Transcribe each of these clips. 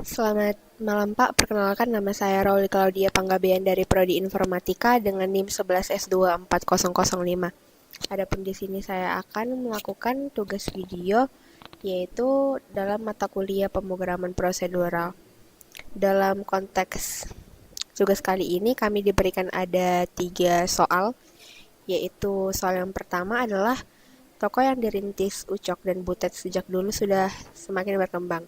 Selamat malam Pak, perkenalkan nama saya Rauli Claudia Panggabean dari Prodi Informatika dengan NIM 11S24005. Adapun di sini saya akan melakukan tugas video yaitu dalam mata kuliah pemrograman prosedural. Dalam konteks tugas kali ini kami diberikan ada 3 soal, yaitu soal yang pertama adalah toko yang dirintis Ucok dan Butet sejak dulu sudah semakin berkembang.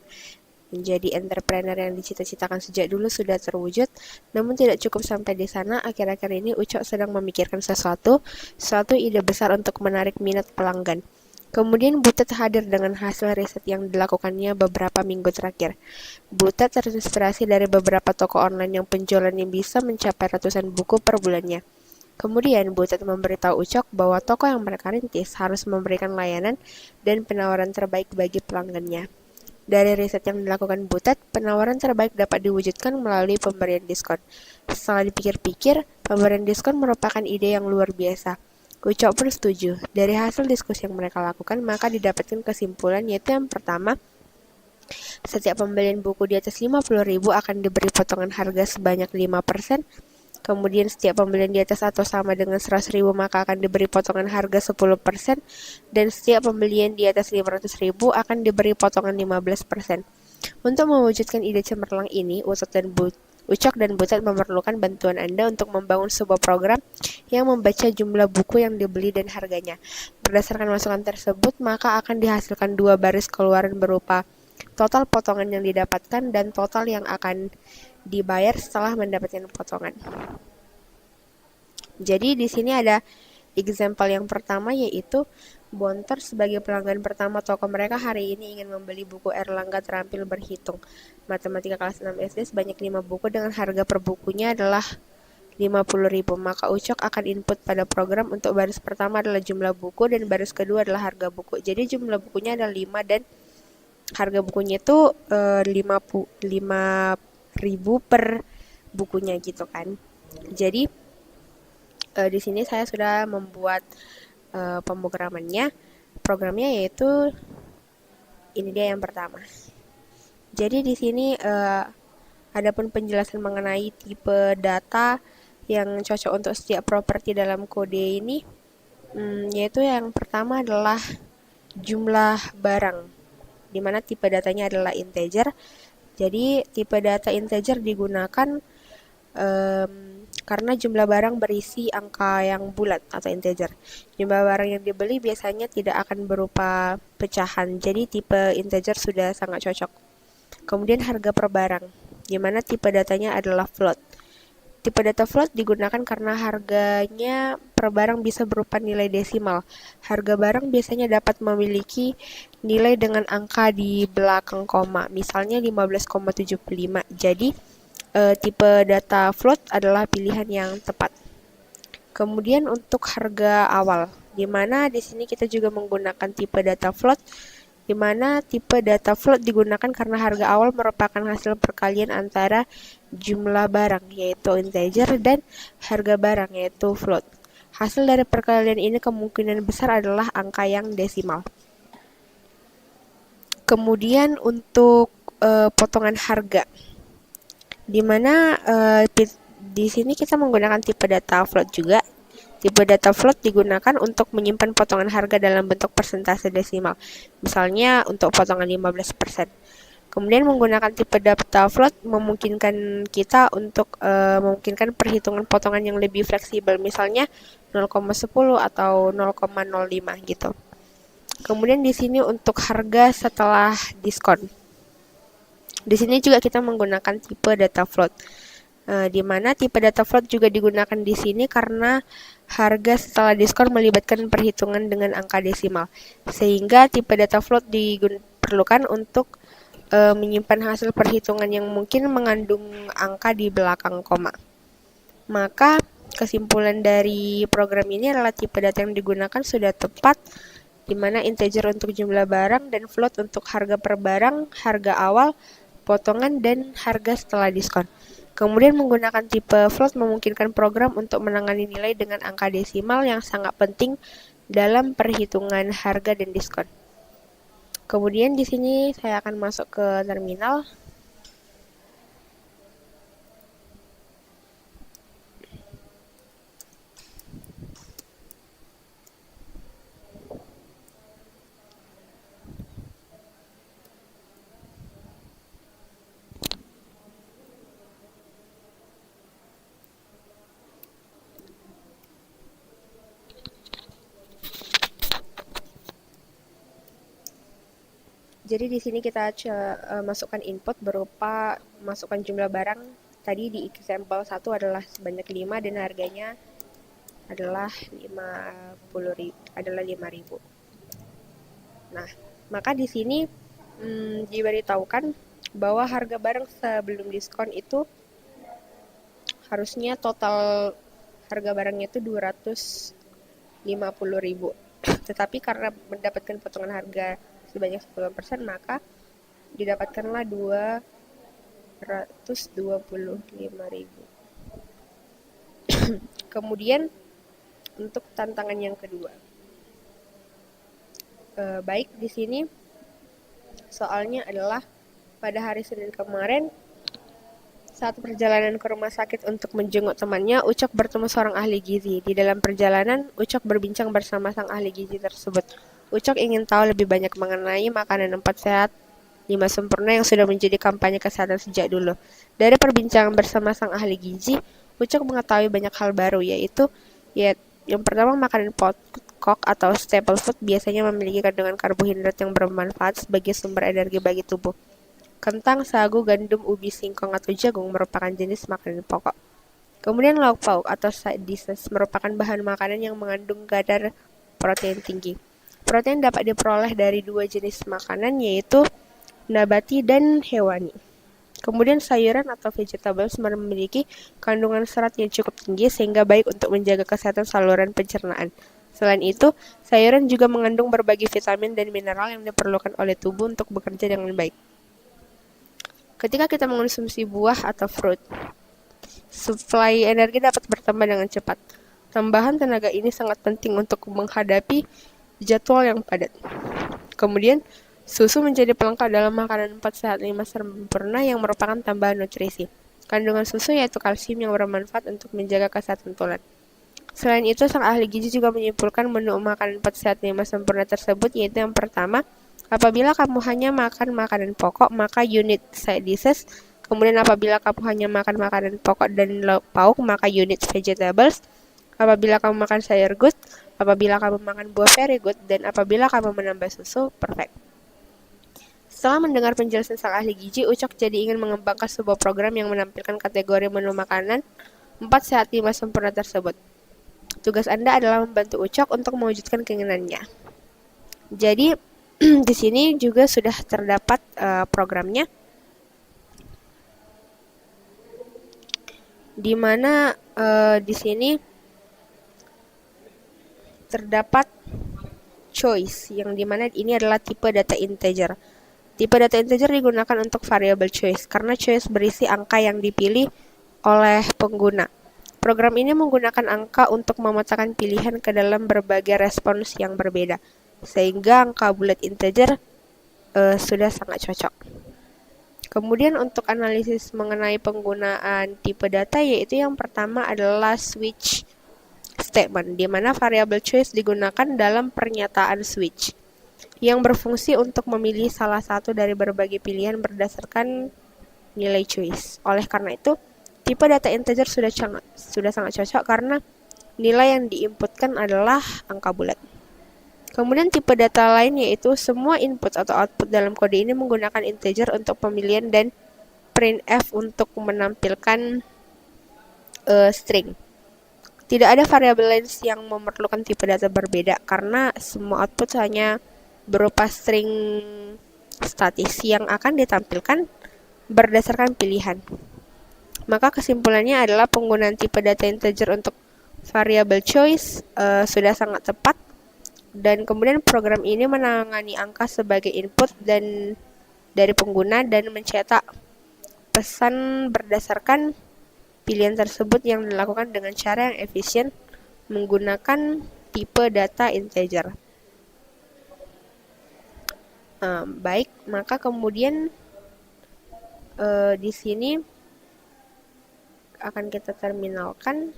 Menjadi entrepreneur yang dicita-citakan sejak dulu sudah terwujud, namun tidak cukup sampai di sana. Akhir-akhir ini Ucok sedang memikirkan suatu ide besar untuk menarik minat pelanggan. Kemudian Butet hadir dengan hasil riset yang dilakukannya beberapa minggu terakhir. Butet terinspirasi dari beberapa toko online yang penjualannya bisa mencapai ratusan buku per bulannya. Kemudian Butet memberitahu Ucok bahwa toko yang mereka rintis harus memberikan layanan dan penawaran terbaik bagi pelanggannya. Dari riset yang dilakukan Butet, penawaran terbaik dapat diwujudkan melalui pemberian diskon. Setelah dipikir-pikir, pemberian diskon merupakan ide yang luar biasa. Ucok pun setuju. Dari hasil diskusi yang mereka lakukan, maka didapatkan kesimpulan yaitu yang pertama, setiap pembelian buku di atas 50.000 akan diberi potongan harga sebanyak 5%. Kemudian setiap pembelian di atas atau sama dengan 100.000 maka akan diberi potongan harga 10%, dan setiap pembelian di atas 500.000 akan diberi potongan 15%. Untuk mewujudkan ide cemerlang ini, Ucok dan Butet memerlukan bantuan Anda untuk membangun sebuah program yang membaca jumlah buku yang dibeli dan harganya. Berdasarkan masukan tersebut, maka akan dihasilkan 2 baris keluaran berupa total potongan yang didapatkan dan total yang akan dibayar setelah mendapatkan potongan. Jadi di sini ada example yang pertama yaitu Bontor sebagai pelanggan pertama toko mereka hari ini ingin membeli buku Erlangga Terampil Berhitung Matematika kelas 6 SD sebanyak 5 buku dengan harga per bukunya adalah 50.000. Maka Ucok akan input pada program untuk baris pertama adalah jumlah buku dan baris kedua adalah harga buku. Jadi jumlah bukunya ada 5 dan harga bukunya itu 5.000 per bukunya gitu kan. Jadi di sini saya sudah membuat pemrogramannya. Programnya yaitu ini dia yang pertama. Jadi di sini adapun penjelasan mengenai tipe data yang cocok untuk setiap properti dalam kode ini, yaitu yang pertama adalah jumlah barang, di mana tipe datanya adalah integer. Jadi tipe data integer digunakan karena jumlah barang berisi angka yang bulat atau integer. Jumlah barang yang dibeli biasanya tidak akan berupa pecahan, jadi tipe integer sudah sangat cocok. Kemudian harga per barang, di mana tipe datanya adalah float. Tipe data float digunakan karena harganya per barang bisa berupa nilai desimal. Harga barang biasanya dapat memiliki nilai dengan angka di belakang koma, misalnya 15,75. Jadi tipe data float adalah pilihan yang tepat. Kemudian untuk harga awal, di mana di sini kita juga menggunakan tipe data float, di mana tipe data float digunakan karena harga awal merupakan hasil perkalian antara jumlah barang yaitu integer dan harga barang yaitu float. Hasil dari perkalian ini kemungkinan besar adalah angka yang desimal. Kemudian untuk potongan harga, di mana di sini kita menggunakan tipe data float juga. Tipe data float digunakan untuk menyimpan potongan harga dalam bentuk persentase desimal. Misalnya untuk potongan 15%. Kemudian menggunakan tipe data float memungkinkan kita untuk memungkinkan perhitungan potongan yang lebih fleksibel, misalnya 0,10 atau 0,05 gitu. Kemudian di sini untuk harga setelah diskon. Di sini juga kita menggunakan tipe data float, di mana tipe data float juga digunakan di sini karena harga setelah diskon melibatkan perhitungan dengan angka desimal, sehingga tipe data float diperlukan untuk menyimpan hasil perhitungan yang mungkin mengandung angka di belakang koma. Maka kesimpulan dari program ini adalah tipe data yang digunakan sudah tepat, di mana integer untuk jumlah barang dan float untuk harga per barang, harga awal, potongan, dan harga setelah diskon. Kemudian menggunakan tipe float memungkinkan program untuk menangani nilai dengan angka desimal yang sangat penting dalam perhitungan harga dan diskon. Kemudian di sini saya akan masuk ke terminal. Jadi di sini kita masukkan input berupa masukkan jumlah barang. Tadi di example 1 adalah sebanyak 5 dan harganya adalah 5.000. Nah, maka di sini diberitahukan bahwa harga barang sebelum diskon itu harusnya total harga barangnya itu 250.000. Tetapi karena mendapatkan potongan harga sebanyak 10%, maka didapatkanlah 225.000. Kemudian untuk tantangan yang kedua, baik di sini soalnya adalah pada hari Senin kemarin saat perjalanan ke rumah sakit untuk menjenguk temannya, Ucok bertemu seorang ahli gizi. Di dalam perjalanan, Ucok berbincang bersama sang ahli gizi tersebut. Ucok ingin tahu lebih banyak mengenai makanan 4 sehat 5 sempurna yang sudah menjadi kampanye kesehatan sejak dulu. Dari perbincangan bersama sang ahli gizi, Ucok mengetahui banyak hal baru, yaitu yang pertama, makanan pokok atau staple food biasanya memiliki kandungan karbohidrat yang bermanfaat sebagai sumber energi bagi tubuh. Kentang, sagu, gandum, ubi, singkong, atau jagung merupakan jenis makanan pokok. Kemudian lauk pauk atau side dishes merupakan bahan makanan yang mengandung kadar protein tinggi. Protein dapat diperoleh dari 2 jenis makanan, yaitu nabati dan hewani. Kemudian sayuran atau vegetables memiliki kandungan serat yang cukup tinggi sehingga baik untuk menjaga kesehatan saluran pencernaan. Selain itu, sayuran juga mengandung berbagai vitamin dan mineral yang diperlukan oleh tubuh untuk bekerja dengan baik. Ketika kita mengonsumsi buah atau fruit, suplai energi dapat bertambah dengan cepat. Tambahan tenaga ini sangat penting untuk menghadapi jadwal yang padat. Kemudian, susu menjadi pelengkap dalam makanan 4 sehat 5 sempurna yang merupakan tambahan nutrisi. Kandungan susu yaitu kalsium yang bermanfaat untuk menjaga kesehatan tulang. Selain itu, sang ahli gizi juga menyimpulkan menu makanan 4 sehat 5 sempurna tersebut, yaitu yang pertama, apabila kamu hanya makan makanan pokok, maka unit side dishes. Kemudian apabila kamu hanya makan makanan pokok dan lauk pauk, maka unit vegetables. Apabila kamu makan sayur good, apabila kamu makan buah very good, dan apabila kamu menambah susu, perfect. Setelah mendengar penjelasan sang ahli gizi, Ucok jadi ingin mengembangkan sebuah program yang menampilkan kategori menu makanan 4 sehat 5 sempurna tersebut. Tugas Anda adalah membantu Ucok untuk mewujudkan keinginannya. Jadi, di sini juga sudah terdapat programnya, di mana di sini terdapat choice, yang dimana ini adalah tipe data integer. Tipe data integer digunakan untuk variable choice, karena choice berisi angka yang dipilih oleh pengguna. Program ini menggunakan angka untuk memetakan pilihan ke dalam berbagai respons yang berbeda, sehingga angka bulat integer sudah sangat cocok. Kemudian untuk analisis mengenai penggunaan tipe data, yaitu yang pertama adalah switch statement, di mana variable choice digunakan dalam pernyataan switch yang berfungsi untuk memilih salah satu dari berbagai pilihan berdasarkan nilai choice. Oleh karena itu, tipe data integer sudah sangat cocok karena nilai yang diinputkan adalah angka bulat. Kemudian tipe data lain yaitu semua input atau output dalam kode ini menggunakan integer untuk pemilihan dan printf untuk menampilkan string. Tidak ada variabel lain yang memerlukan tipe data berbeda karena semua output hanya berupa string statis yang akan ditampilkan berdasarkan pilihan. Maka kesimpulannya adalah penggunaan tipe data integer untuk variable choice sudah sangat tepat, dan kemudian program ini menangani angka sebagai input dan dari pengguna dan mencetak pesan berdasarkan pilihan tersebut yang dilakukan dengan cara yang efisien menggunakan tipe data integer. Baik, maka kemudian di sini akan kita terminalkan.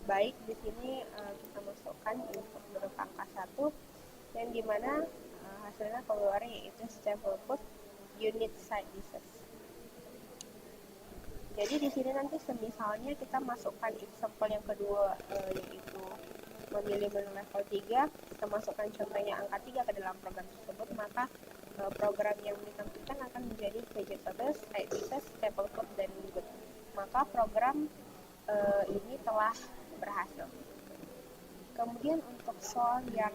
Baik, di sini kita masukkan input berupa angka 1 yang dimana hasilnya keluar yaitu step output unit sizes. Jadi di sini nanti semisalnya kita masukkan example yang kedua yaitu memilih menu level 3, kita masukkan contohnya angka 3 ke dalam program tersebut, maka program yang ditampilkan akan menjadi vegetables, sizes, step output, dan good. Maka program ini telah berhasil. Kemudian untuk soal yang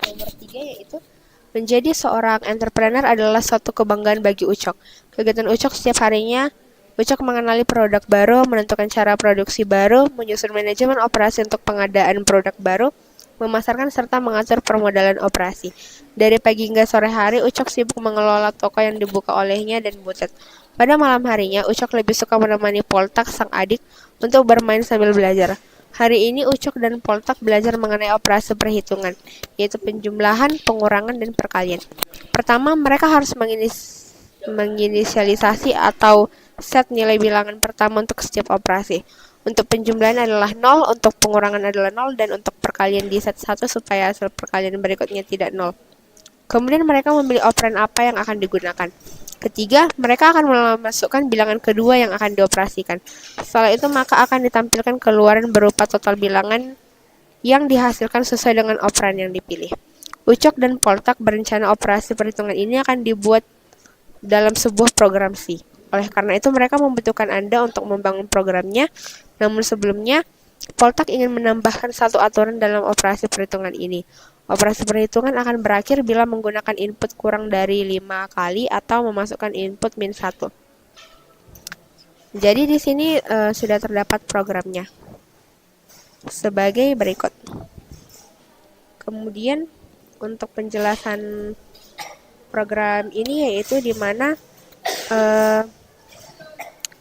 nomor 3 yaitu menjadi seorang entrepreneur adalah suatu kebanggaan bagi Ucok. Kegiatan Ucok setiap harinya, Ucok mengenali produk baru, menentukan cara produksi baru, menyusun manajemen operasi untuk pengadaan produk baru, memasarkan serta mengatur permodalan operasi. Dari pagi hingga sore hari, Ucok sibuk mengelola toko yang dibuka olehnya dan Butet. Pada malam harinya, Ucok lebih suka menemani Poltak, sang adik, untuk bermain sambil belajar. Hari ini Ucok dan Poltak belajar mengenai operasi perhitungan, yaitu penjumlahan, pengurangan, dan perkalian. Pertama, mereka harus menginisialisasi atau set nilai bilangan pertama untuk setiap operasi. Untuk penjumlahan adalah 0, untuk pengurangan adalah 0, dan untuk perkalian di set 1 supaya hasil perkalian berikutnya tidak 0. Kemudian mereka memilih operan apa yang akan digunakan. Ketiga, mereka akan memasukkan bilangan kedua yang akan dioperasikan. Setelah itu maka akan ditampilkan keluaran berupa total bilangan yang dihasilkan sesuai dengan operan yang dipilih. Ucok dan Poltak berencana operasi perhitungan ini akan dibuat dalam sebuah program C. Oleh karena itu mereka membutuhkan Anda untuk membangun programnya. Namun sebelumnya, Poltak ingin menambahkan satu aturan dalam operasi perhitungan ini. Operasi perhitungan akan berakhir bila menggunakan input kurang dari 5 kali atau memasukkan input min 1. Jadi di sini sudah terdapat programnya sebagai berikut. Kemudian untuk penjelasan program ini yaitu di mana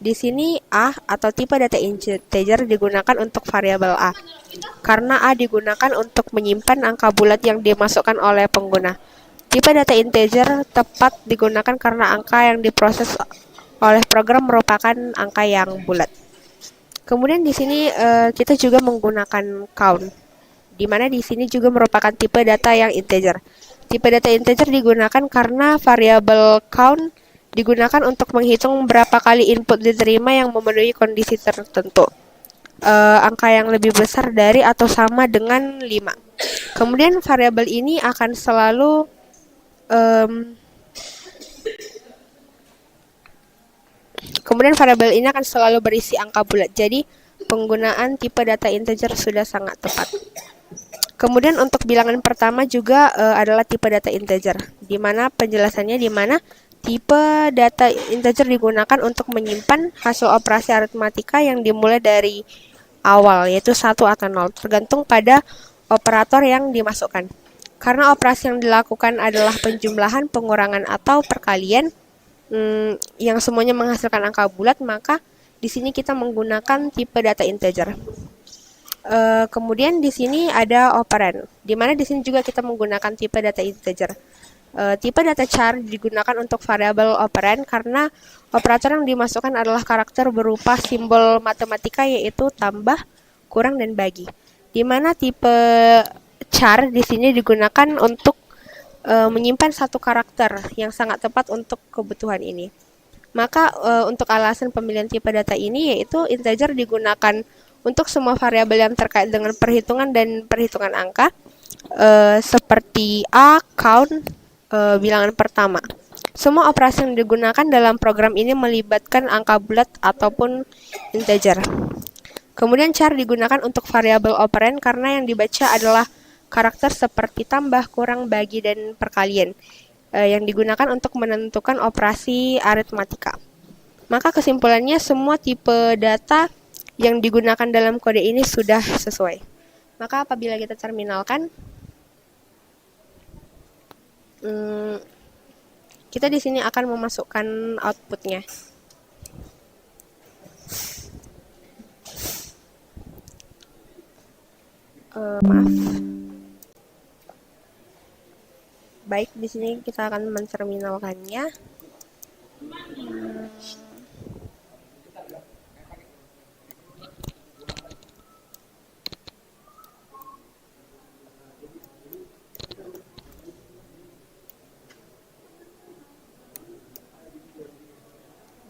di sini A atau tipe data integer digunakan untuk variabel A. Karena A digunakan untuk menyimpan angka bulat yang dimasukkan oleh pengguna. Tipe data integer tepat digunakan karena angka yang diproses oleh program merupakan angka yang bulat. Kemudian di sini kita juga menggunakan count, di mana di sini juga merupakan tipe data yang integer. Tipe data integer digunakan karena variabel count digunakan untuk menghitung berapa kali input diterima yang memenuhi kondisi tertentu. Angka yang lebih besar dari atau sama dengan 5. Kemudian variabel ini akan selalu berisi angka bulat. Jadi penggunaan tipe data integer sudah sangat tepat. Kemudian untuk bilangan pertama juga adalah tipe data integer, di mana penjelasannya di mana tipe data integer digunakan untuk menyimpan hasil operasi aritmatika yang dimulai dari awal, yaitu 1 atau 0, tergantung pada operator yang dimasukkan. Karena operasi yang dilakukan adalah penjumlahan, pengurangan, atau perkalian yang semuanya menghasilkan angka bulat, maka di sini kita menggunakan tipe data integer. Kemudian di sini ada operan, di mana di sini juga kita menggunakan tipe data integer. Tipe data char digunakan untuk variabel operan karena operator yang dimasukkan adalah karakter berupa simbol matematika yaitu tambah, kurang, dan bagi. Di mana tipe char di sini digunakan untuk menyimpan satu karakter yang sangat tepat untuk kebutuhan ini. Maka untuk alasan pemilihan tipe data ini yaitu integer digunakan untuk semua variabel yang terkait dengan perhitungan dan perhitungan angka seperti A, count, bilangan pertama. Semua operasi yang digunakan dalam program ini melibatkan angka bulat ataupun integer. Kemudian char digunakan untuk variabel operan karena yang dibaca adalah karakter seperti tambah, kurang, bagi, dan perkalian yang digunakan untuk menentukan operasi aritmatika. Maka kesimpulannya semua tipe data yang digunakan dalam kode ini sudah sesuai. Maka apabila kita terminalkan, kita di sini akan memasukkan outputnya. Maaf. Baik, di sini kita akan menterminalkannya.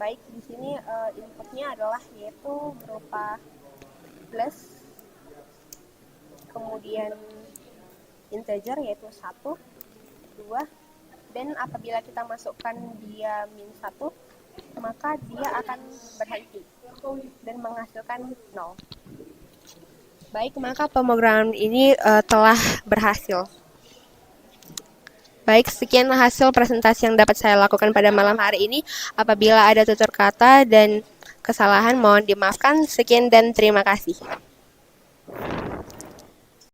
Baik, di sini inputnya adalah yaitu berupa plus, kemudian integer yaitu 1, 2, dan apabila kita masukkan dia min 1, maka dia akan berhenti dan menghasilkan 0. Baik, maka pemrograman ini telah berhasil. Baik, sekian hasil presentasi yang dapat saya lakukan pada malam hari ini. Apabila ada tutur kata dan kesalahan, mohon dimaafkan. Sekian dan terima kasih.